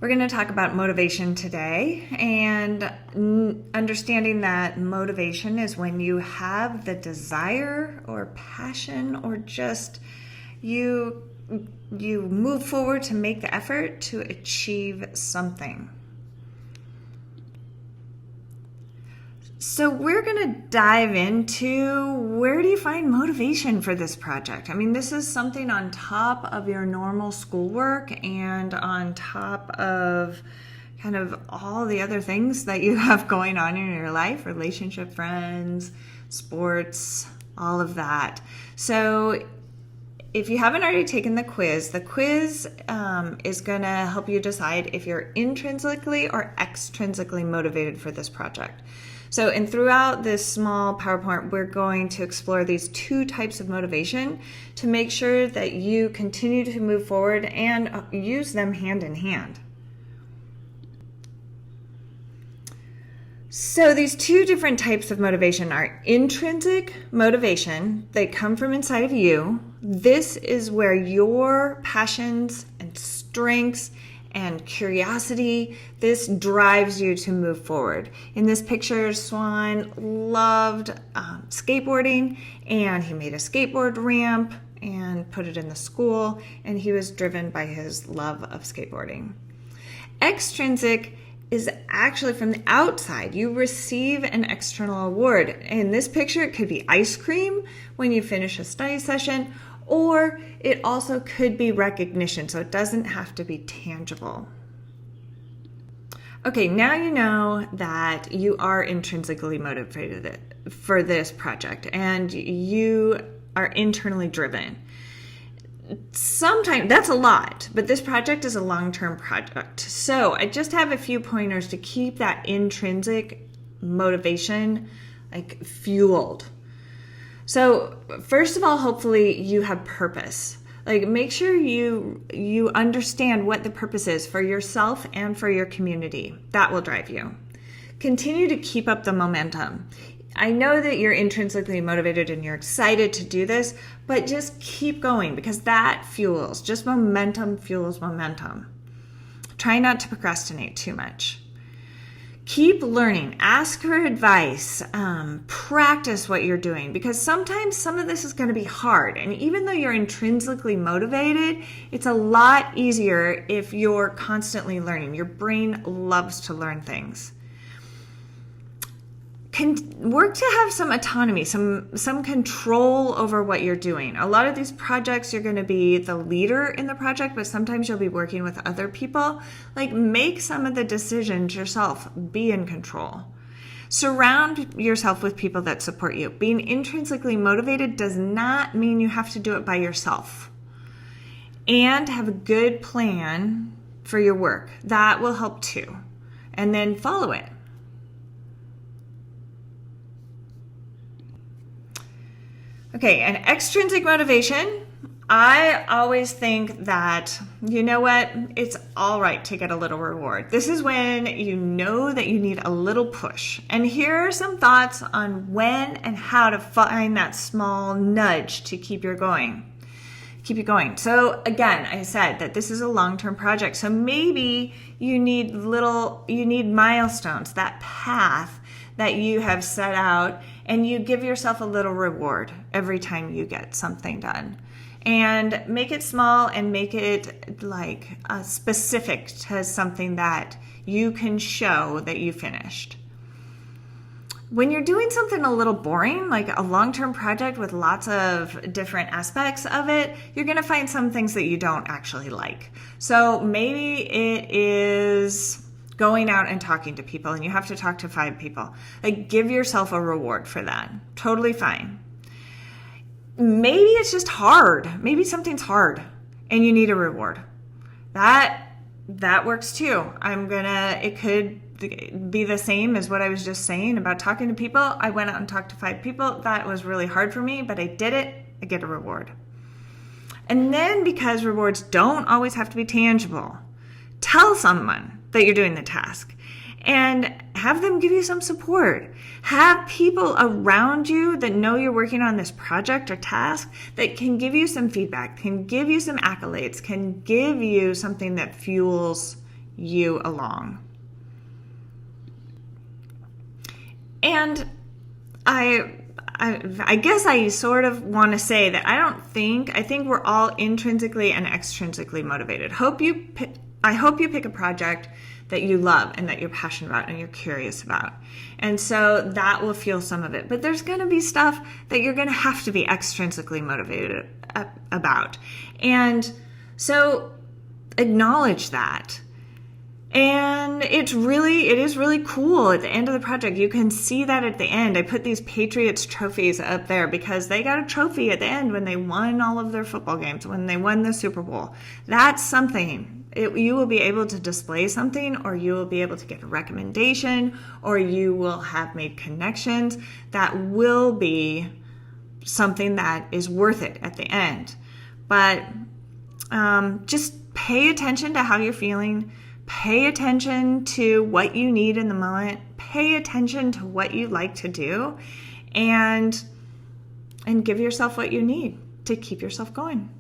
We're going to talk about motivation today, and understanding that motivation is when you have the desire or passion or just you move forward to make the effort to achieve something. So we're going to dive into where do you find motivation for this project? I mean, this is something on top of your normal schoolwork and on top of kind of all the other things that you have going on in your life, relationship, friends, sports, all of that. So if you haven't already taken the quiz is going to help you decide if you're intrinsically or extrinsically motivated for this project. So, and throughout this small PowerPoint, we're going to explore these two types of motivation to make sure that you continue to move forward and use them hand in hand. So these two different types of motivation are intrinsic motivation. They come from inside of you. This is where your passions and strengths and curiosity, this drives you to move forward. In this picture, Swan loved skateboarding, and he made a skateboard ramp and put it in the school, and he was driven by his love of skateboarding. Extrinsic is actually from the outside. You receive an external award. In this picture, it could be ice cream when you finish a study session, or it also could be recognition, so it doesn't have to be tangible. Okay, now you know that you are intrinsically motivated for this project and you are internally driven. Sometimes that's a lot, but this project is a long-term project. So I just have a few pointers to keep that intrinsic motivation fueled. So first of all, hopefully you have purpose. Make sure you understand what the purpose is for yourself and for your community. That will drive you. Continue to keep up the momentum. I know that you're intrinsically motivated and you're excited to do this, but just keep going because that fuels. Just momentum fuels momentum. Try not to procrastinate too much. Keep learning, ask for advice, practice what you're doing, because sometimes some of this is going to be hard. And even though you're intrinsically motivated, it's a lot easier if you're constantly learning. Your brain loves to learn things. Work to have some autonomy, some control over what you're doing. A lot of these projects, you're going to be the leader in the project, but sometimes you'll be working with other people. Make some of the decisions yourself. Be in control. Surround yourself with people that support you. Being intrinsically motivated does not mean you have to do it by yourself. And have a good plan for your work. That will help too. And then follow it. Okay, and extrinsic motivation, I always think that, you know what, it's all right to get a little reward. This is when you know that you need a little push. And here are some thoughts on when and how to find that small nudge to keep you going. So again, I said that this is a long-term project. So maybe you need milestones, that path that you have set out, and you give yourself a little reward every time you get something done. And make it small and make it specific to something that you can show that you finished. When you're doing something a little boring, like a long-term project with lots of different aspects of it, you're going to find some things that you don't actually like. So maybe it is going out and talking to people, and you have to talk to 5 people. Give yourself a reward for that. Totally fine. Maybe it's just hard. Maybe something's hard and you need a reward. That works too. It could be the same as what I was just saying about talking to people. I went out and talked to 5 people. That was really hard for me, but I did it. I get a reward. And then, because rewards don't always have to be tangible, tell someone that you're doing the task and have them give you some support. Have people around you that know you're working on this project or task that can give you some feedback, can give you some accolades, can give you something that fuels you along. And I guess I sort of want to say that I think we're all intrinsically and extrinsically motivated. I hope you pick a project that you love and that you're passionate about and you're curious about. And so that will fuel some of it. But there's going to be stuff that you're going to have to be extrinsically motivated about. And so acknowledge that. And it is really cool at the end of the project. You can see that at the end. I put these Patriots trophies up there because they got a trophy at the end when they won all of their football games, when they won the Super Bowl. That's something. You will be able to display something, or you will be able to get a recommendation, or you will have made connections that will be something that is worth it at the end. But just pay attention to how you're feeling. Pay attention to what you need in the moment. Pay attention to what you like to do, and give yourself what you need to keep yourself going.